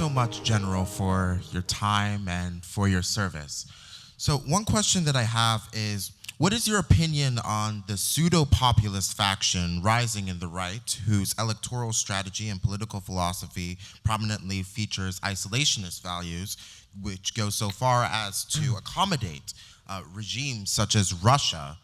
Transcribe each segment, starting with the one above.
so much, General, for your time and for your service. So one question that I have is, what is your opinion on the pseudo-populist faction rising in the right, whose electoral strategy and political philosophy prominently features isolationist values, which go so far as to accommodate regimes such as Russia,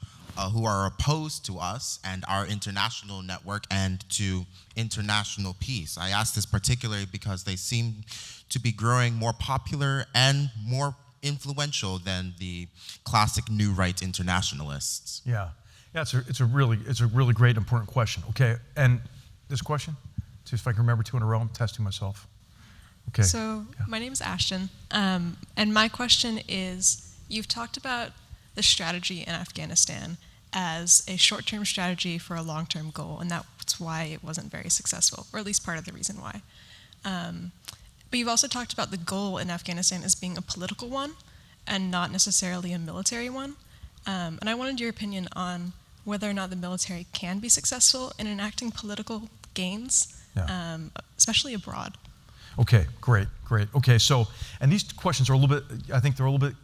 who are opposed to us and our international network and to international peace? I ask this particularly because they seem to be growing more popular and more influential than the classic new right internationalists. Yeah, it's a really great important question. Okay, and this question, see if I can remember two in a row. I'm testing myself. Okay. So my name is Ashton, and my question is: you've talked about the strategy in Afghanistan as a short-term strategy for a long-term goal, and that's why it wasn't very successful, or at least part of the reason why. But you've also talked about the goal in Afghanistan as being a political one and not necessarily a military one. And I wanted your opinion on whether or not the military can be successful in enacting political gains, especially abroad. Okay, great. Okay, so, and these questions are a little bit, I think they're a little bit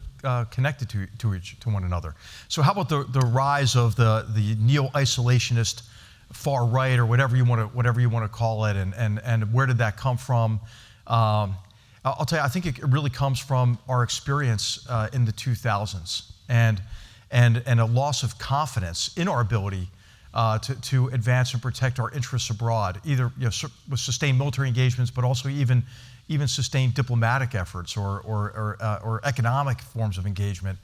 connected to one another. So how about the rise of the neo-isolationist far right, or whatever you want to call it, and where did that come from? I'll tell you, I think it really comes from our experience in the 2000s and a loss of confidence in our ability to advance and protect our interests abroad, either with sustained military engagements, but also even sustained diplomatic efforts or economic forms of engagement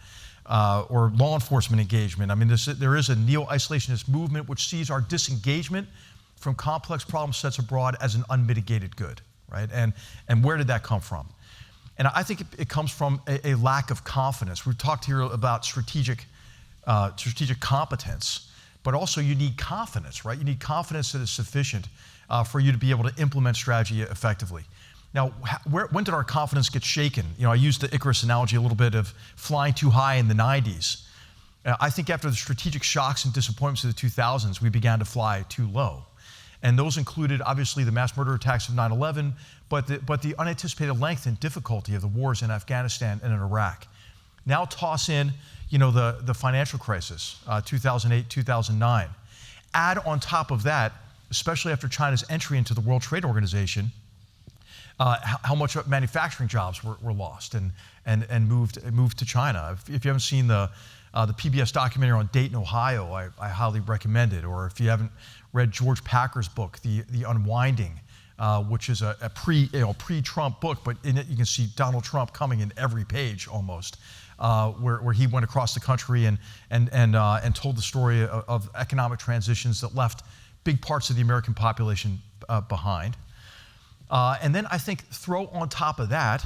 or law enforcement engagement. I mean, there is a neo-isolationist movement which sees our disengagement from complex problem sets abroad as an unmitigated good. Right? And where did that come from? And I think it comes from a lack of confidence. We've talked here about strategic competence, but also you need confidence, right? You need confidence that is sufficient for you to be able to implement strategy effectively. Now, when did our confidence get shaken? I used the Icarus analogy a little bit of flying too high in the 90s. I think after the strategic shocks and disappointments of the 2000s, we began to fly too low. And those included, obviously, the mass murder attacks of 9/11, but the unanticipated length and difficulty of the wars in Afghanistan and in Iraq. Now toss in, the financial crisis, 2008, 2009. Add on top of that, especially after China's entry into the World Trade Organization, how much manufacturing jobs were lost and moved to China. If you haven't seen the PBS documentary on Dayton, Ohio, I highly recommend it. Or if you haven't read George Packer's book, The Unwinding, which is a pre-Trump book, but in it you can see Donald Trump coming in every page almost, where he went across the country and told the story of economic transitions that left big parts of the American population behind. And then I think throw on top of that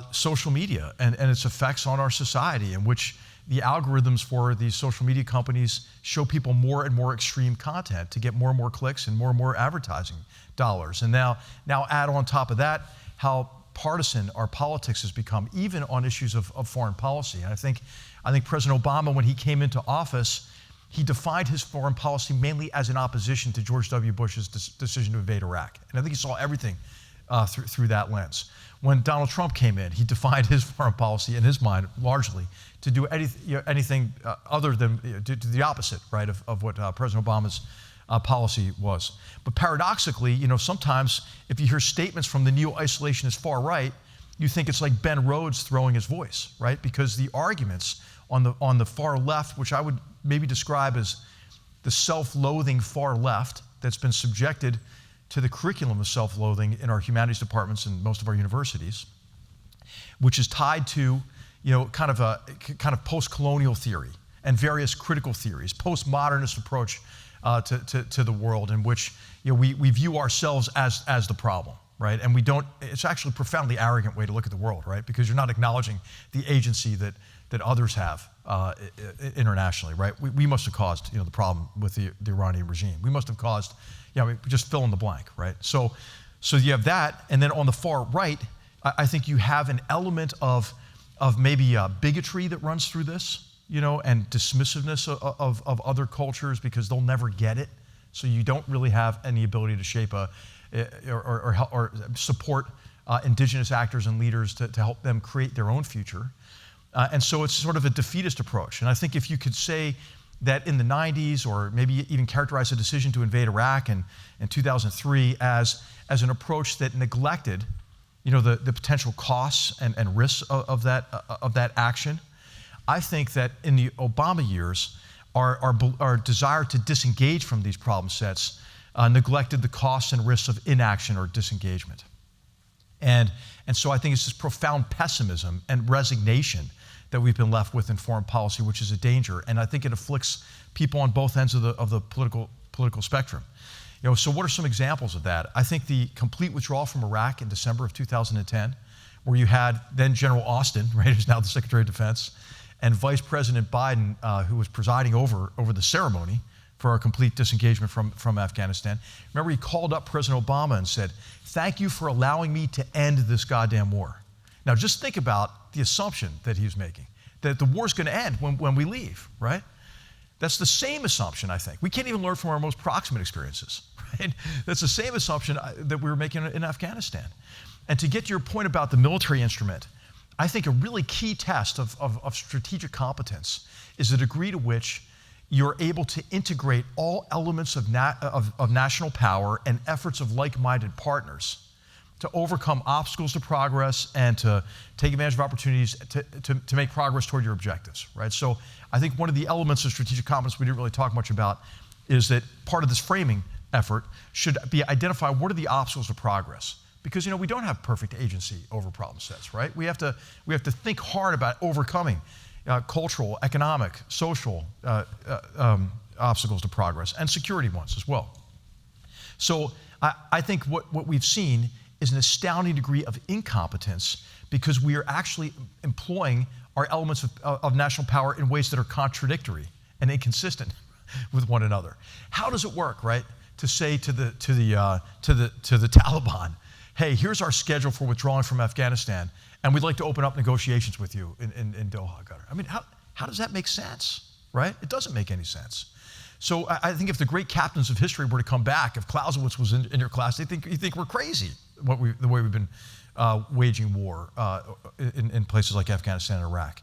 social media and its effects on our society, in which the algorithms for these social media companies show people more and more extreme content to get more and more clicks and more advertising dollars. And now add on top of that how partisan our politics has become, even on issues of foreign policy. And I think President Obama, when he came into office, he defined his foreign policy mainly as an opposition to George W. Bush's decision to invade Iraq. And I think he saw everything through that lens. When Donald Trump came in, he defined his foreign policy in his mind largely to do anything other than to the opposite, right, of what President Obama's policy was. But paradoxically, sometimes if you hear statements from the neo-isolationist far right, you think it's like Ben Rhodes throwing his voice, right? Because the arguments on the far left, which I would maybe describe as the self-loathing far left that's been subjected to the curriculum of self-loathing in our humanities departments and most of our universities, which is tied to, kind of post-colonial theory and various critical theories, postmodernist approach to the world, in which we view ourselves as the problem, right? And we don't. It's actually a profoundly arrogant way to look at the world, right? Because you're not acknowledging the agency that others have internationally, right? We must have caused the problem with the Iranian regime. We must have caused, just fill in the blank, right? So you have that, and then on the far right, I think you have an element of maybe bigotry that runs through this, and dismissiveness of other cultures because they'll never get it. So you don't really have any ability to shape or support indigenous actors and leaders to help them create their own future. And so it's sort of a defeatist approach. And I think if you could say that in the 90s, or maybe even characterize the decision to invade Iraq in 2003 as an approach that neglected, the potential costs and risks of that action, I think that in the Obama years, our desire to disengage from these problem sets neglected the costs and risks of inaction or disengagement. And so I think it's this profound pessimism and resignation that we've been left with in foreign policy, which is a danger. And I think it afflicts people on both ends of the political spectrum. So what are some examples of that? I think the complete withdrawal from Iraq in December of 2010, where you had then General Austin, right, who's now the Secretary of Defense, and Vice President Biden, who was presiding over the ceremony for our complete disengagement from Afghanistan. Remember, he called up President Obama and said, "Thank you for allowing me to end this goddamn war." Now, just think about the assumption that he was making, that the war's going to end when we leave, right? That's the same assumption, I think. We can't even learn from our most proximate experiences, right? That's the same assumption that we were making in Afghanistan. And to get to your point about the military instrument, I think a really key test of strategic competence is the degree to which you're able to integrate all elements of national power and efforts of like-minded partners to overcome obstacles to progress and to take advantage of opportunities to make progress toward your objectives, right? So I think one of the elements of strategic competence we didn't really talk much about is that part of this framing effort should be identify what are the obstacles to progress. Because we don't have perfect agency over problem sets, right? We have to think hard about overcoming cultural, economic, social obstacles to progress, and security ones as well. So I think what we've seen is an astounding degree of incompetence because we are actually employing our elements of national power in ways that are contradictory and inconsistent with one another. How does it work, right? To say to the Taliban, "Hey, here's our schedule for withdrawing from Afghanistan, and we'd like to open up negotiations with you in Doha, Qatar." I mean, how does that make sense, right? It doesn't make any sense. So I think if the great captains of history were to come back, if Clausewitz was in your class, you think we're crazy the way we've been waging war in places like Afghanistan and Iraq.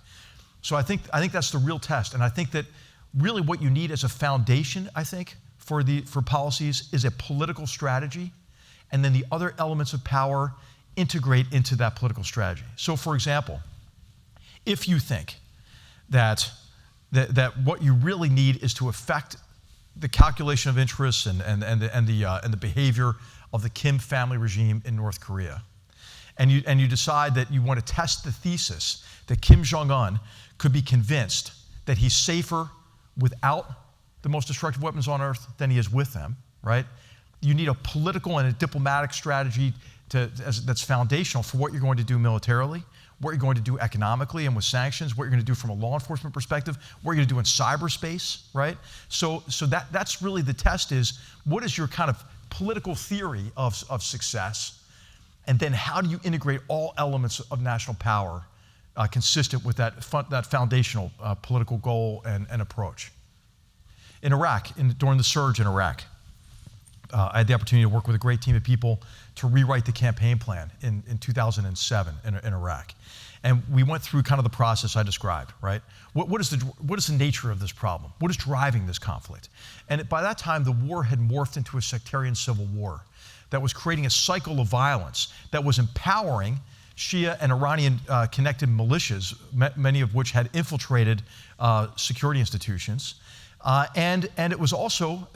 So I think that's the real test, and I think that really what you need as a foundation, I think, for policies is a political strategy, and then the other elements of power integrate into that political strategy. So, for example, if you think that what you really need is to affect the calculation of interests and the behavior of the Kim family regime in North Korea, and you decide that you want to test the thesis that Kim Jong-un could be convinced that he's safer without the most destructive weapons on earth than he is with them, right? You need a political and a diplomatic strategy that's foundational for what you're going to do militarily, what you're going to do economically and with sanctions, what you're going to do from a law enforcement perspective, what you're going to do in cyberspace, right? So that's really the test is, what is your kind of political theory of success? And then how do you integrate all elements of national power consistent with that foundational political goal and approach? In Iraq, during the surge in Iraq, I had the opportunity to work with a great team of people to rewrite the campaign plan in 2007 in Iraq. And we went through kind of the process I described, right? What is the nature of this problem? What is driving this conflict? And by that time, the war had morphed into a sectarian civil war that was creating a cycle of violence that was empowering Shia and Iranian-connected militias, many of which had infiltrated security institutions. And it was also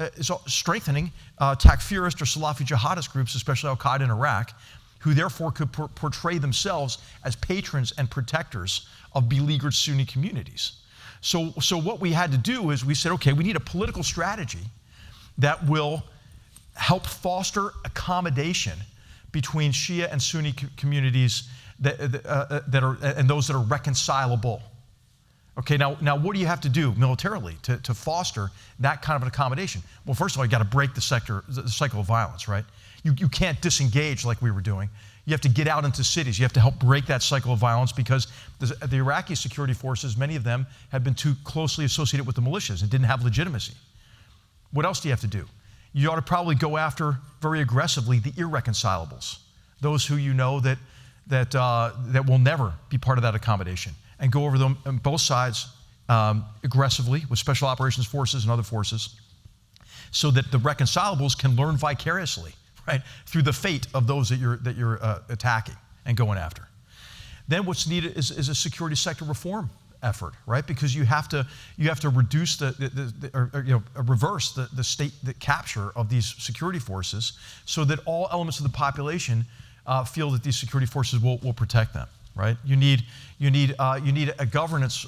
strengthening Takfirist or Salafi jihadist groups, especially Al-Qaeda in Iraq, who therefore could portray themselves as patrons and protectors of beleaguered Sunni communities. So what we had to do is we said, okay, we need a political strategy that will help foster accommodation between Shia and Sunni communities that are and those that are reconcilable. Okay, now what do you have to do militarily to foster that kind of an accommodation? Well, first of all, you got to break the cycle of violence, right? You can't disengage like we were doing. You have to get out into cities. You have to help break that cycle of violence because the Iraqi security forces, many of them have been too closely associated with the militias and didn't have legitimacy. What else do you have to do? You ought to probably go after very aggressively the irreconcilables, those who you know that will never be part of that accommodation, and go over them on both sides aggressively with special operations forces and other forces, so that the reconcilables can learn vicariously, right, through the fate of those that you're attacking and going after. Then what's needed is a security sector reform effort, right? Because you have to reduce reverse the capture of these security forces, so that all elements of the population feel that these security forces will protect them, right? You need a governance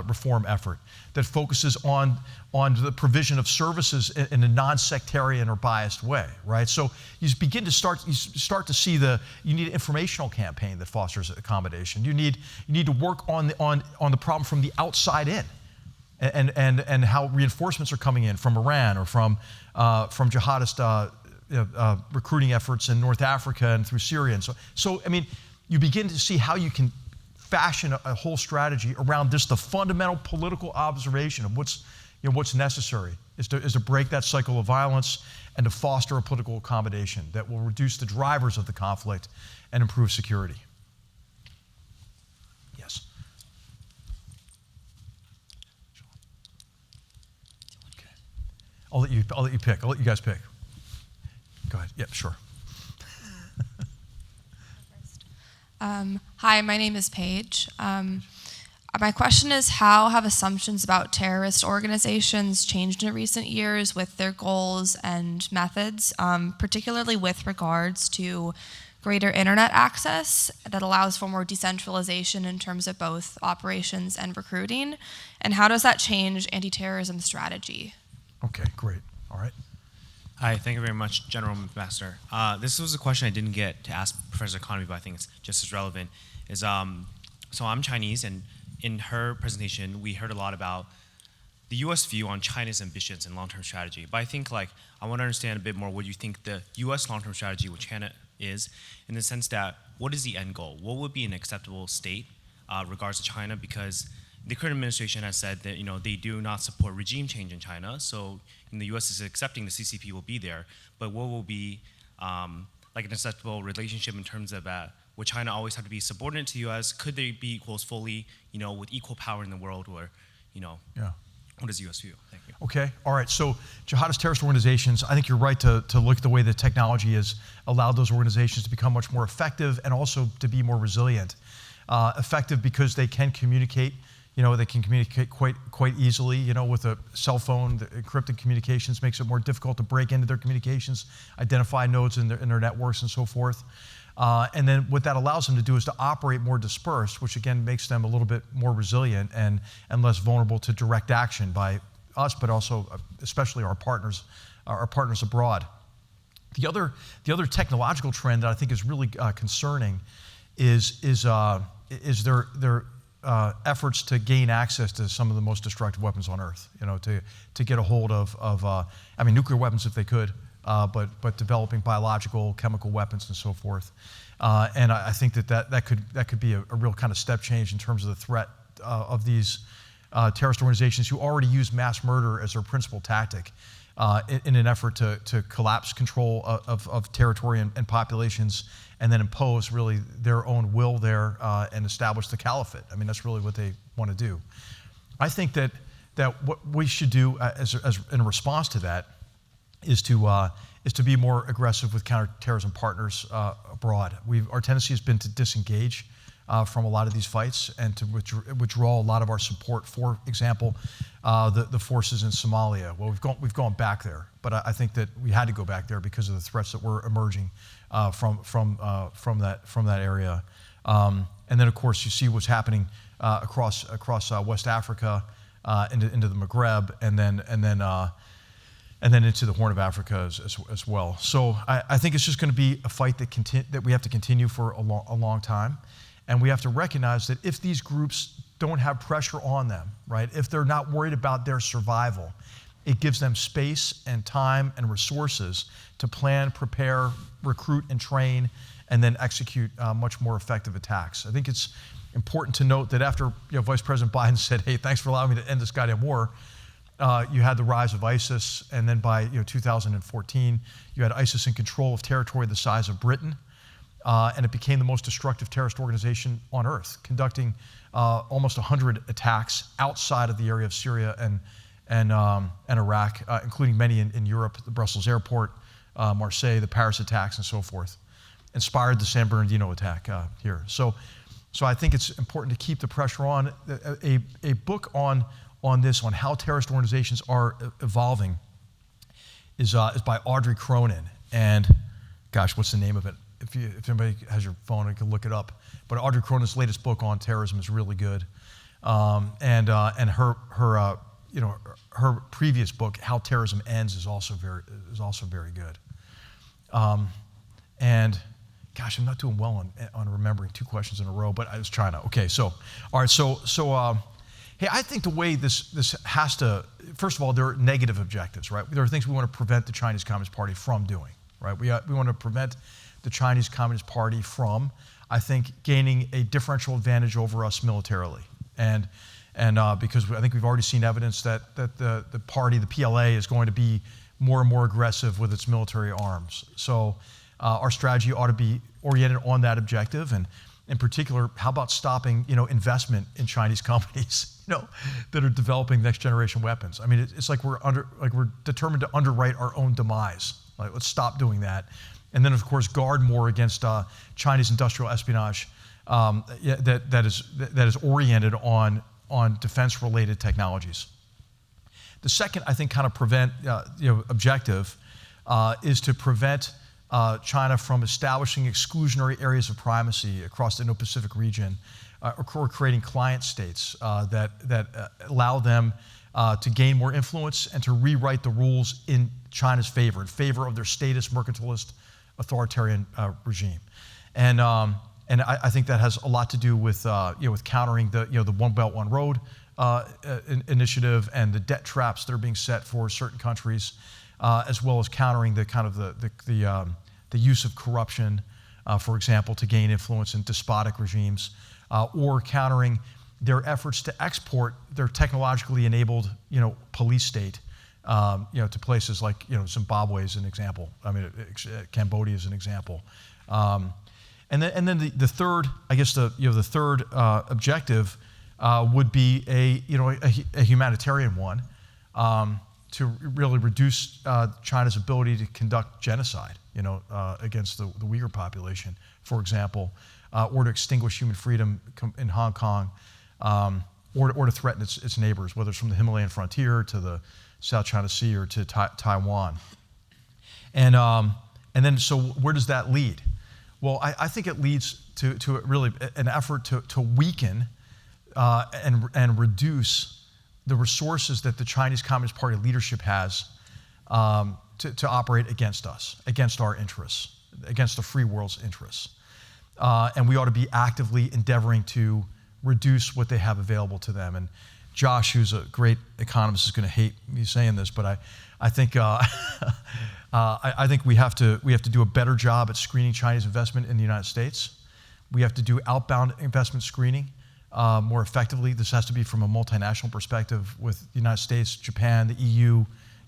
reform effort that focuses on the provision of services in a non-sectarian or biased way, right? So you start to see you need an informational campaign that fosters accommodation. You need to work on the problem from the outside in, and how reinforcements are coming in from Iran or from jihadist recruiting efforts in North Africa and through Syria, and so I mean, you begin to see how you can fashion a whole strategy around just the fundamental political observation of what's necessary is to break that cycle of violence and to foster a political accommodation that will reduce the drivers of the conflict and improve security. Yes. Okay. I'll let you pick. I'll let you guys pick. Go ahead. Yep, sure. Hi, my name is Paige. My question is, how have assumptions about terrorist organizations changed in recent years with their goals and methods, particularly with regards to greater internet access that allows for more decentralization in terms of both operations and recruiting? And how does that change anti-terrorism strategy? Okay, great. All right. Hi, thank you very much, General McMaster. This was a question I didn't get to ask Professor Economy, but I think it's just as relevant. So I'm Chinese, and in her presentation, we heard a lot about the U.S. view on China's ambitions and long-term strategy. But I think, I want to understand a bit more what you think the U.S. long-term strategy with China is, in the sense that, what is the end goal? What would be an acceptable state regards to China? Because the current administration has said that they do not support regime change in China. So the U.S. is accepting the CCP will be there, but what will be an acceptable relationship in terms of would China always have to be subordinate to the U.S.? Could they be equals fully, with equal power in the world, or Yeah. What is the U.S. view? Thank you. Okay, all right, so jihadist terrorist organizations, I think you're right to look at the way that technology has allowed those organizations to become much more effective and also to be more resilient. Effective because they can communicate, they can communicate quite easily, with a cell phone. The encrypted communications makes it more difficult to break into their communications, identify nodes in their networks and so forth. And then what that allows them to do is to operate more dispersed, which again makes them a little bit more resilient and less vulnerable to direct action by us, but also especially our partners abroad. The other technological trend that I think is really concerning is their efforts to gain access to some of the most destructive weapons on Earth. To get a hold of nuclear weapons if they could. But developing biological, chemical weapons and so forth. And I think that could be a real kind of step change in terms of the threat of these terrorist organizations who already use mass murder as their principal tactic in an effort to collapse control of territory and populations, and then impose really their own will there and establish the caliphate. That's really what they want to do. I think that what we should do as in response to that is to be more aggressive with counterterrorism partners abroad. Our tendency has been to disengage from a lot of these fights and to withdraw a lot of our support. For example, the forces in Somalia. Well, we've gone back there, but I think that we had to go back there because of the threats that were emerging from that area. And then, of course, you see what's happening across West Africa into the Maghreb, and then into the Horn of Africa as well. So I think it's just going to be a fight that we have to continue for a long time. And we have to recognize that if these groups don't have pressure on them, right, if they're not worried about their survival, it gives them space and time and resources to plan, prepare, recruit, and train, and then execute much more effective attacks. I think it's important to note that after Vice President Biden said, hey, thanks for allowing me to end this goddamn war, you had the rise of ISIS, and then by 2014, you had ISIS in control of territory the size of Britain. and it became the most destructive terrorist organization on earth, conducting almost 100 attacks outside of the area of Syria and Iraq, including many in Europe, the Brussels airport, Marseille, the Paris attacks, and so forth. Inspired the San Bernardino attack here. So I think it's important to keep the pressure on. A book on this, on how terrorist organizations are evolving, is by Audrey Cronin. And gosh, what's the name of it? If anybody has your phone, you can look it up. But Audrey Cronin's latest book on terrorism is really good. And her previous book, How Terrorism Ends, is also very good. And gosh, I'm not doing well on remembering two questions in a row, but I was trying to. Okay, so all right, so hey, I think the way this has to, first of all, there are negative objectives, right? There are things we want to prevent the Chinese Communist Party from doing, right? We want to prevent the Chinese Communist Party from, I think, gaining a differential advantage over us militarily, and because I think we've already seen evidence that the party, the PLA, is going to be more and more aggressive with its military arms. So our strategy ought to be oriented on that objective, and in particular, how about stopping, investment in Chinese companies, that are developing next generation weapons? I mean, it's like we're determined to underwrite our own demise. Like, let's stop doing that, and then of course guard more against Chinese industrial espionage that is oriented on defense-related technologies. The second, I think, kind of objective is to prevent China from establishing exclusionary areas of primacy across the Indo-Pacific region, or creating client states that allow them to gain more influence and to rewrite the rules in China's favor, in favor of their statist, mercantilist, authoritarian regime. And I think that has a lot to do with countering the One Belt One Road initiative and the debt traps that are being set for certain countries, as well as countering the kind of the use of corruption, for example, to gain influence in despotic regimes, or countering their efforts to export their technologically enabled police state to places like Zimbabwe is an example. I mean, Cambodia is an example. And then the third, I guess the third objective would be a humanitarian one, to really reduce China's ability to conduct genocide, against the Uyghur population, for example, or to extinguish human freedom in Hong Kong, or to threaten its neighbors, whether it's from the Himalayan frontier to the South China Sea or to Taiwan. And then, so where does that lead? Well, I think it leads to really an effort to weaken and reduce the resources that the Chinese Communist Party leadership has to operate against us, against our interests, against the free world's interests. And we ought to be actively endeavoring to reduce what they have available to them. And Josh, who's a great economist, is going to hate me saying this, but I think I think we have to do a better job at screening Chinese investment in the United States. We have to do outbound investment screening more effectively. This has to be from a multinational perspective with the United States, Japan, the EU,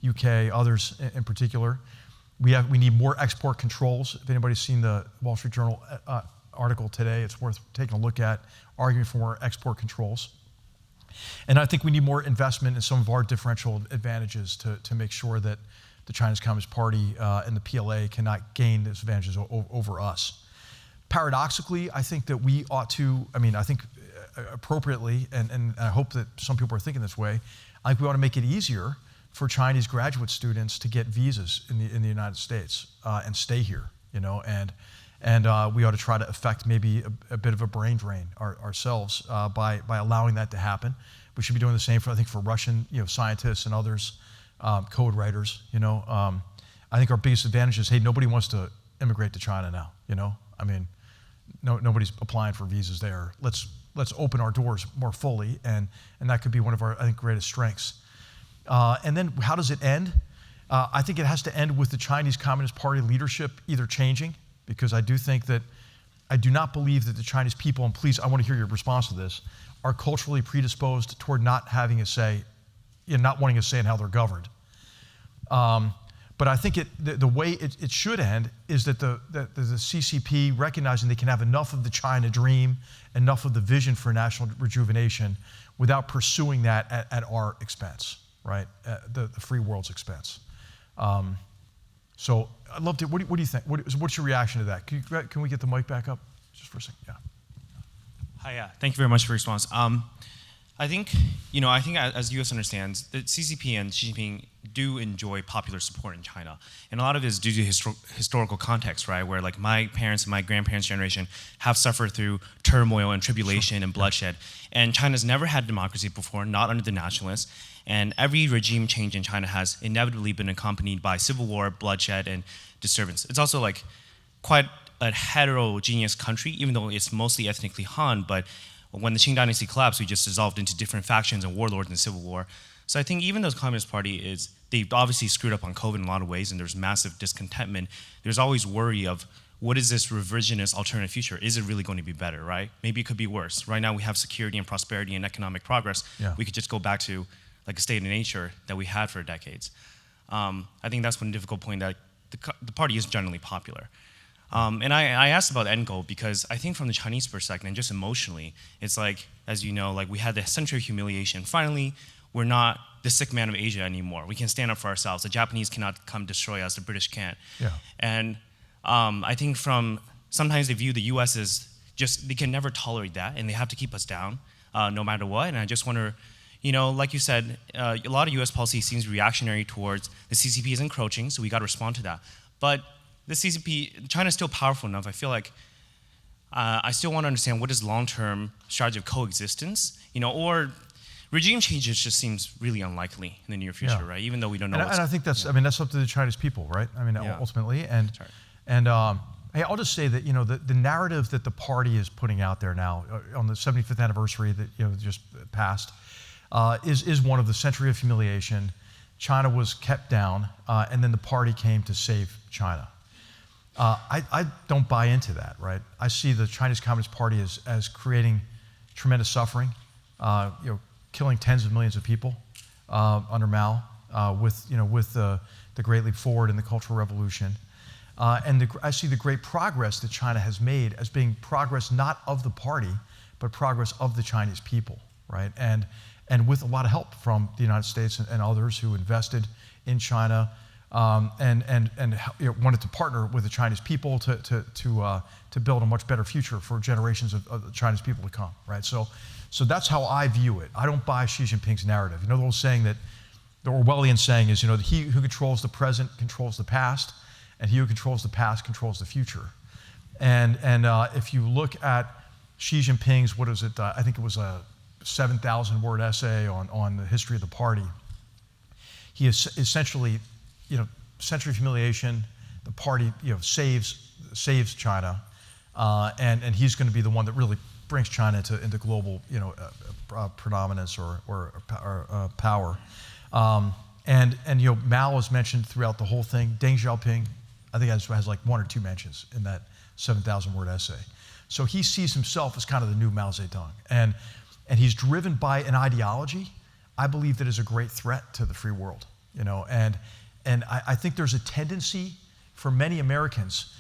UK, others in particular. We need more export controls. If anybody's seen the Wall Street Journal article today, it's worth taking a look at, arguing for more export controls. And I think we need more investment in some of our differential advantages to make sure that the Chinese Communist Party and the PLA cannot gain those advantages over us. Paradoxically, I think that we ought to, I think appropriately, and I hope that some people are thinking this way, I think we ought to make it easier for Chinese graduate students to get visas in the United States and stay here, and we ought to try to effect maybe a bit of a brain drain ourselves by allowing that to happen. We should be doing the same for Russian scientists and others, code writers. I think our biggest advantage is, hey, nobody wants to immigrate to China now. Nobody's applying for visas there. Let's open our doors more fully, and that could be one of our, I think, greatest strengths. And then how does it end? I think it has to end with the Chinese Communist Party leadership either changing, because I do not believe that the Chinese people, and please, I want to hear your response to this, are culturally predisposed toward not having a say, not wanting a say in how they're governed. But I think the way it should end is that the CCP, recognizing they can have enough of the China dream, enough of the vision for national rejuvenation without pursuing that at our expense, right? The free world's expense. So I'd love to, what do you think? What's your reaction to that? Can we get the mic back up just for a second? Yeah. Hi, yeah. Thank you very much for your response. I think as the U.S. understands, the CCP and Xi Jinping do enjoy popular support in China. And a lot of it is due to historical context, right? Where like my parents and my grandparents' generation have suffered through turmoil and tribulation and bloodshed. And China's never had democracy before, not under the nationalists. And every regime change in China has inevitably been accompanied by civil war, bloodshed, and disturbance. It's also like quite a heterogeneous country, even though it's mostly ethnically Han, but when the Qing dynasty collapsed, we just dissolved into different factions and warlords and civil war. So I think even though the Communist Party they've obviously screwed up on COVID in a lot of ways, and there's massive discontentment, there's always worry of what is this revisionist alternative future? Is it really going to be better, right? Maybe it could be worse. Right now we have security and prosperity and economic progress. Yeah. We could just go back to like a state of nature that we had for decades. I think that's one difficult point, that the party is generally popular. And I asked about the end goal because I think from the Chinese perspective and just emotionally, it's like, as you know, like we had the century of humiliation. Finally, we're not the sick man of Asia anymore. We can stand up for ourselves. The Japanese cannot come destroy us. The British can't. Yeah. And I think sometimes they view the U.S. as they can never tolerate that, and they have to keep us down no matter what. And I just wonder, like you said, a lot of U.S. policy seems reactionary towards the CCP is encroaching, so we got to respond to that. But the CCP, China's still powerful enough. I feel like I still want to understand what is long-term strategy of coexistence, or regime changes just seems really unlikely in the near future, right? Even though we don't know. And I think that's up to the Chinese people, right? I mean, ultimately, and hey, I'll just say that the narrative that the party is putting out there now on the 75th anniversary that just passed is one of the century of humiliation. China was kept down, and then the party came to save China. I don't buy into that, right? I see the Chinese Communist Party as creating tremendous suffering, killing tens of millions of people under Mao, with the Great Leap Forward and the Cultural Revolution, and I see the great progress that China has made as being progress not of the party, but progress of the Chinese people, right? And with a lot of help from the United States and others who invested in China. And wanted to partner with the Chinese people to build a much better future for generations of the Chinese people to come, right? So that's how I view it. I don't buy Xi Jinping's narrative. The old saying that, the Orwellian saying is, that he who controls the present controls the past, and he who controls the past controls the future. And if you look at Xi Jinping's, what is it? I think it was a 7,000-word essay on the history of the party. He is essentially, century of humiliation. The party, saves China, and he's going to be the one that really brings China into global, predominance or power. And Mao is mentioned throughout the whole thing. Deng Xiaoping, I think has like 1 or 2 mentions in that 7,000-word essay. So he sees himself as kind of the new Mao Zedong, and he's driven by an ideology I believe that is a great threat to the free world, And I think there's a tendency for many Americans,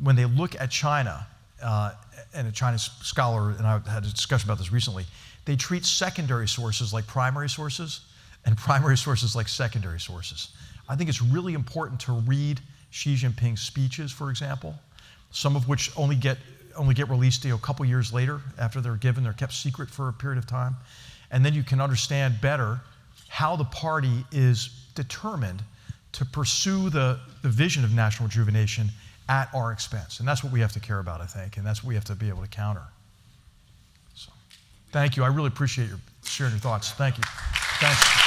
when they look at China, and a Chinese scholar, and I had a discussion about this recently, they treat secondary sources like primary sources and primary sources like secondary sources. I think it's really important to read Xi Jinping's speeches, for example, some of which only get released a couple years later after they're given. They're kept secret for a period of time. And then you can understand better how the party is determined to pursue the vision of national rejuvenation at our expense. And that's what we have to care about, I think, and that's what we have to be able to counter. So, thank you. I really appreciate your sharing your thoughts. Thank you. Thanks.